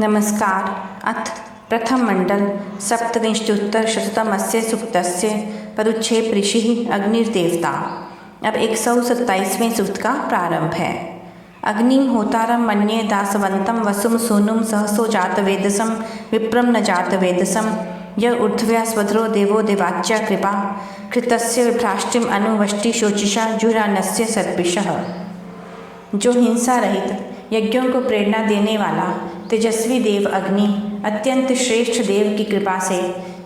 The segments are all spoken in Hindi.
नमस्कार। अथ प्रथम मंडल सप्तविंशत्युत्तरशततमस्य सूक्तस्य परुच्छेद ऋषिः अग्निर्देवता। अब 127वें सूक्त का प्रारंभ है। अग्निम होतारम मन्ये दासवंतम वसुम सूनुम सहसो जातवेदसम विप्रम न जातवेदसम य ऊर्ध्व्या स्वध्रो देवो देवाच्या कृपा कृतस्य विभ्राष्टिम अनुवष्टि शोचिषा जुरानस्य सर्पिषः। जो हिंसा रहित यज्ञों को प्रेरणा देने वाला तेजस्वी देव अग्नि अत्यंत श्रेष्ठ देव की कृपा से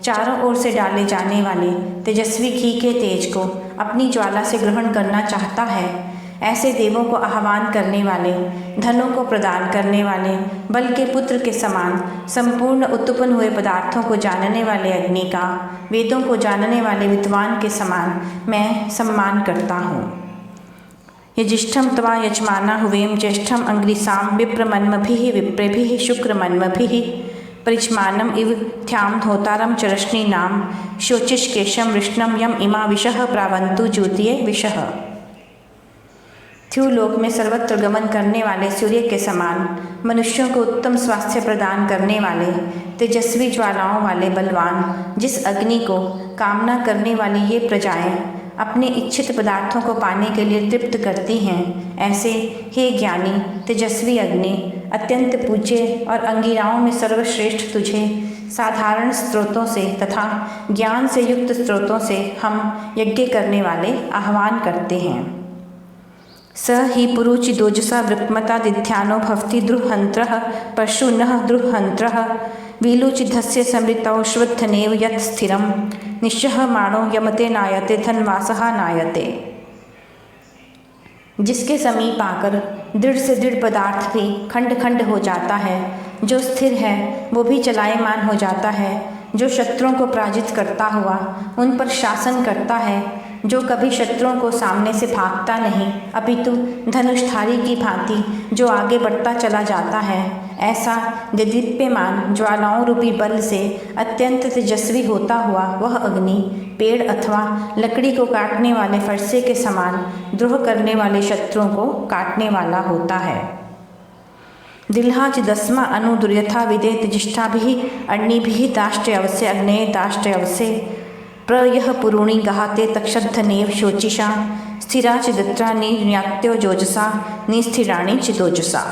चारों ओर से डाले जाने वाले तेजस्वी घी के तेज को अपनी ज्वाला से ग्रहण करना चाहता है, ऐसे देवों को आह्वान करने वाले, धनों को प्रदान करने वाले, बल के पुत्र के समान संपूर्ण उत्पन्न हुए पदार्थों को जानने वाले अग्नि का वेदों को जानने वाले विद्वान के समान मैं सम्मान करता हूँ। यजिष्ठम त्वा यजमाना हुवेम ज्येष्ठम अंग्रिसाम विप्रमन्मभिः विप्रेभिः शुक्रमन्मभिः परिचमानम इव थ्याम धोतारम चरश्नी नाम शोचिष्केशम विष्णम यम इमा विषः प्रावंतु ज्योतिये विषः। थ्यूलोक में सर्वत्र गमन करने वाले सूर्य के समान मनुष्यों को उत्तम स्वास्थ्य प्रदान करने वाले तेजस्वी ज्वालाओं वाले बलवान जिस अग्नि को कामना करने वाली ये प्रजाएं अपने इच्छित पदार्थों को पाने के लिए तृप्त करती हैं, ऐसे हे ज्ञानी तेजस्वी अग्नि अत्यंत पूज्य और अंगिराओं में सर्वश्रेष्ठ तुझे साधारण स्रोतों से तथा ज्ञान से युक्त स्रोतों से हम यज्ञ करने वाले आह्वान करते हैं। स ही पुरुचि दोजसा वृक्मता दिध्यानो भवति द्रुहंत्रः पशुनः द्रुहंत्रः वीलुचिधस्य समृतौ श्वत्थनेव यत् स्थिरं निश्चः माणो यमते नायते धनवासः नायते। जिसके समीप आकर दृढ़ से दृढ़ पदार्थ भी खंड खंड हो जाता है, जो स्थिर है वो भी चलायमान हो जाता है, जो शत्रुओं को पराजित करता हुआ उन पर शासन करता है, जो कभी शत्रुओं को सामने से भागता नहीं अपितु धनुषधारी की भांति जो आगे बढ़ता चला जाता है, ऐसा दिदीप्यमान ज्वालाओं रूपी बल से अत्यंत तेजस्वी होता हुआ वह अग्नि पेड़ अथवा लकड़ी को काटने वाले फरसे के समान द्रोह करने वाले शत्रुओं को काटने वाला होता है। दिल्हाच दस्मा अनु दुर्यथा विदेत ज्येष्ठाभिः अग्निभिः दाष्ट्यवसे अग्नेय दाष्ट्यवसे प्रयः पुरूणि गहाते तक्षद्धनेव शोचिषा स्थिरा चिदत्रा निर्यात्यो जोजसा निस्थिराणि चिदोजसा।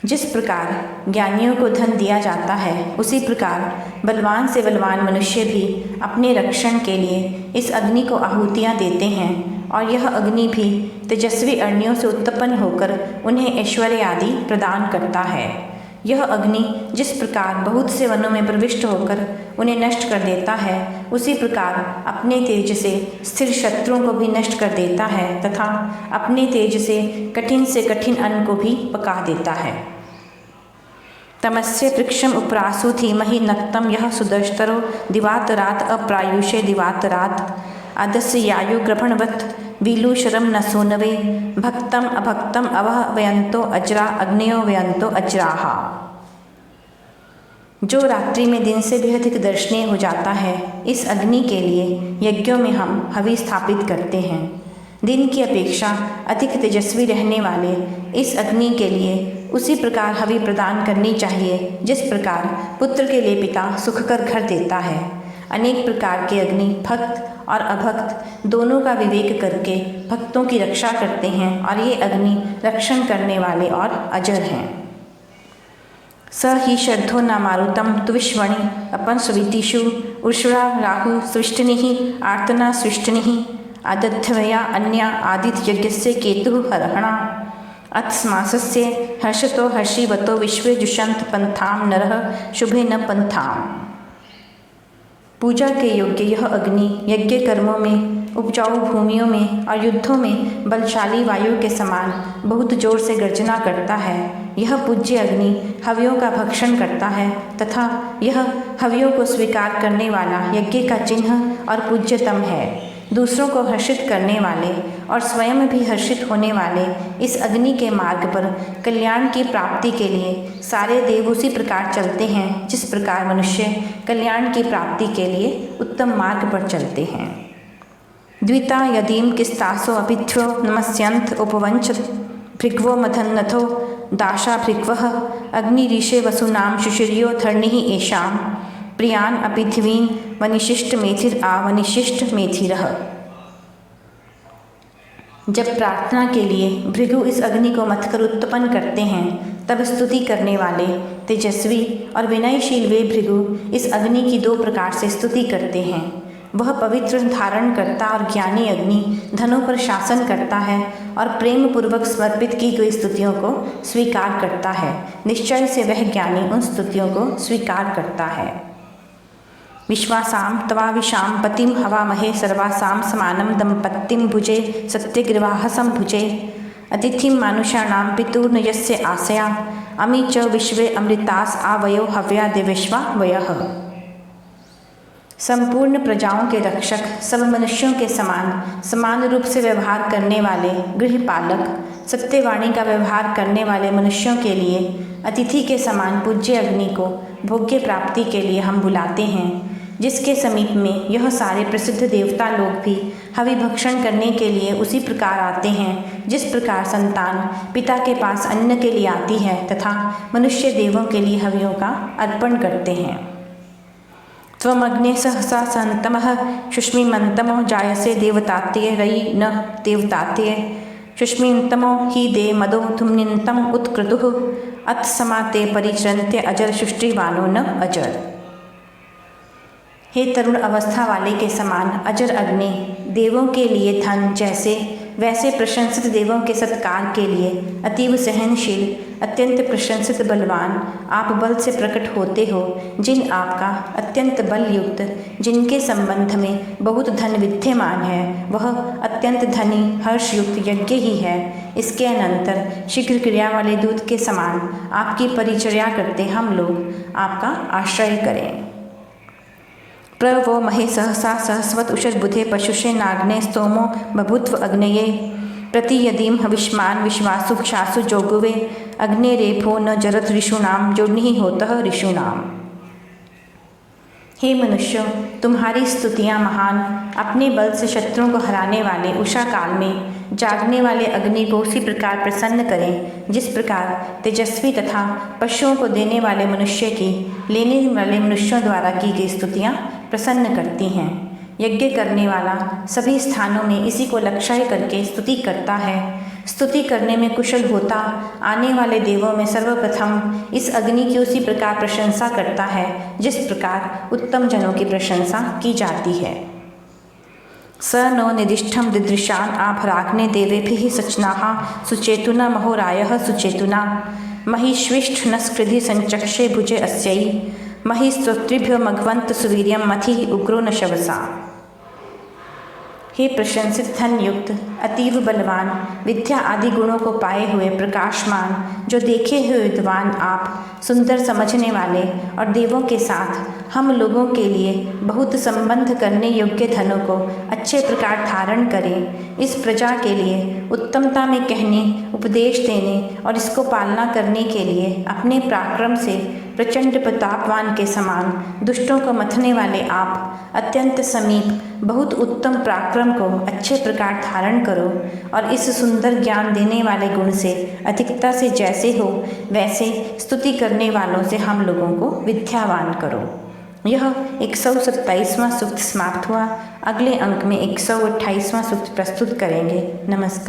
जिस प्रकार ज्ञानियों को धन दिया जाता है, उसी प्रकार बलवान से बलवान मनुष्य भी अपने रक्षण के लिए इस अग्नि को आहुतियाँ देते हैं, और यह अग्नि भी तेजस्वी अग्नियों से उत्पन्न होकर उन्हें ऐश्वर्य आदि प्रदान करता है। यह अग्नि जिस प्रकार बहुत से वनों में प्रविष्ट होकर उन्हें नष्ट कर देता है, उसी प्रकार अपने तेज से स्थिर शत्रुओं को भी नष्ट कर देता है तथा अपने तेज से कठिन अन्न को भी पका देता है। तमस्य वृक्षम उपरासु धीमहि नक्तम यह सुदर्शतरो दिवातरात अप्रायुषे दिवातरात आदस्य यायु ग्रभणवत् वीलुशरम न सोनवे भक्तम अभक्तम अवह वयंतो अज्रा अग्नियो वयंतो अज्राहा। जो रात्रि में दिन से भी अधिक दर्शनीय हो जाता है, इस अग्नि के लिए यज्ञों में हम हवि स्थापित करते हैं। दिन की अपेक्षा अधिक तेजस्वी रहने वाले इस अग्नि के लिए उसी प्रकार हवि प्रदान करनी चाहिए जिस प्रकार पुत्र के लिए पिता सुखकर घर देता है। अनेक प्रकार के अग्नि भक्त और अभक्त दोनों का विवेक करके भक्तों की रक्षा करते हैं, और ये अग्नि रक्षण करने वाले और अजर हैं। स ही श्रद्धो न मारुतम तुविश्वणि अपन स्वीतिषु उर्षरा राहु सृष्टनिः आर्तना सृष्टनिः आदध्यवया अन्या आदित्य यज्ञस्य केतुः हरहणा अत्स्मासस्य हर्षतो हर्षिवतो विश्वे जुषंत पंथाम नरः शुभे न पंथाम। पूजा के योग्य यह अग्नि यज्ञ कर्मों में, उपजाऊ भूमियों में और युद्धों में बलशाली वायु के समान बहुत जोर से गर्जना करता है। यह पूज्य अग्नि हवियों का भक्षण करता है तथा यह हवियों को स्वीकार करने वाला यज्ञ का चिन्ह और पूज्यतम है। दूसरों को हर्षित करने वाले और स्वयं भी हर्षित होने वाले इस अग्नि के मार्ग पर कल्याण की प्राप्ति के लिए सारे देव उसी प्रकार चलते हैं जिस प्रकार मनुष्य कल्याण की प्राप्ति के लिए उत्तम मार्ग पर चलते हैं। द्विता यदीम किस्तासो अपिथ्यो नमस्यंत उपवंच भृग्वो मथन्नथो दाशाभृक्वः अग्निरीशे वसूनां शुशिर्यो धरणिः येषां प्रियान् अपृथिवीन् वनिशिष्टमेथिर आ वनिशिष्टमेथिरः। जब प्रार्थना के लिए भृगु इस अग्नि को मथकर उत्पन्न करते हैं, तब स्तुति करने वाले तेजस्वी और विनयशील वे भृगु इस अग्नि की दो प्रकार से स्तुति करते हैं। वह पवित्र धारण करता और ज्ञानी अग्नि धनों पर शासन करता है और प्रेम पूर्वक समर्पित की गई स्तुतियों को स्वीकार करता है। निश्चय से वह ज्ञानी उन स्तुतियों को स्वीकार करता है। विश्वासां तवाविशां पतिं हवामहे सर्वासां समानं दम्पत्तिं भुजे सत्यग्रवाहसं भुजे अतिथिं मानुषाणां पितुर्न यस्य आसया अमी च विश्वे अमृतास आवयो हव्या देवेश्वा वयः। संपूर्ण प्रजाओं के रक्षक, सब मनुष्यों के समान रूप से व्यवहार करने वाले गृहपालक, सत्यवाणी का व्यवहार करने वाले मनुष्यों के लिए अतिथि के समान पूज्य अग्नि को भोग्य प्राप्ति के लिए हम बुलाते हैं, जिसके समीप में यह सारे प्रसिद्ध देवता लोग भी हविभक्षण करने के लिए उसी प्रकार आते हैं जिस प्रकार संतान पिता के पास अन्न के लिए आती है तथा मनुष्य देवों के लिए हवियों का अर्पण करते हैं। त्वमग्ने सहसा सहन्तमः शुष्मिमन्तमो जायसे देवतात्य रयि न देवतात्य शुष्मिन्तमो हि दे मदो धुम्निन्तम उत्क्रतुः अथ समाते परिचरन्त्य अजर सृष्टिवानो न अजर। हे तरुण अवस्था वाले के समान अजर अग्नि देवों के लिए धन जैसे वैसे प्रशंसित देवों के सत्कार के लिए अतीव सहनशील अत्यंत प्रशंसित बलवान आप बल से प्रकट होते हो, जिन आपका अत्यंत बल युक्त जिनके संबंध में बहुत धन विद्यमान है वह अत्यंत धनी हर्षयुक्त यज्ञ ही है। इसके अनंतर शीघ्र क्रिया वाले दूत के समान आपकी परिचर्या करते हम लोग आपका आश्रय करें। प्रवो महे सहसा सहस्वत उषर्बुधे पशुषे नाग्ने स्तोमो बभूत्व अग्नये प्रतियदीम हविष्मान विश्वासु क्षासु जोगुवे अग्ने रेफो न जरत ऋषूणाम जोनिहि होतः ऋषूणाम। हे मनुष्यों, तुम्हारी स्तुतियाँ महान अपने बल से शत्रुओं को हराने वाले उषा काल में जागने वाले अग्नि को उसी प्रकार प्रसन्न करें जिस प्रकार तेजस्वी तथा पशुओं को देने वाले मनुष्य की लेने वाले मनुष्यों द्वारा की गई स्तुतियाँ प्रसन्न करती हैं। यज्ञ करने वाला सभी स्थानों में इसी को लक्ष्य करके स्तुति करता है। स्तुति करने में कुशल होता आने वाले देवों में सर्वप्रथम इस अग्नि की उसी प्रकार प्रशंसा करता है जिस प्रकार उत्तम जनों की प्रशंसा की जाती है। स नो निदिष्ठम दिदृशान आभराग्ने देवेभिः सचनाः सुचेतुना महोरायः सुचेतुना महिष्विष्ठ नस्कृधि संचक्षे भुजे अस्यै महिस्त्वत्रिभ्यो मघवंत सुवीर्यम मथि उग्रो न शवसा। हे प्रशंसित धन युक्त अतीव बलवान विद्या आदि गुणों को पाए हुए प्रकाशमान जो देखे हुए विद्वान आप सुंदर समझने वाले और देवों के साथ हम लोगों के लिए बहुत संबंध करने योग्य धनों को अच्छे प्रकार धारण करें। इस प्रजा के लिए उत्तमता में कहने उपदेश देने और इसको पालना करने के लिए अपने पराक्रम से प्रचंड प्रतापवान के समान दुष्टों को मथने वाले आप अत्यंत समीप बहुत उत्तम पराक्रम को अच्छे प्रकार धारण करो और इस सुंदर ज्ञान देने वाले गुण से अधिकता से जैसे हो वैसे स्तुति करने वालों से हम लोगों को विद्यावान करो। यह 127वां सूक्त समाप्त हुआ। अगले अंक में 128वां सूक्त प्रस्तुत करेंगे। नमस्कार।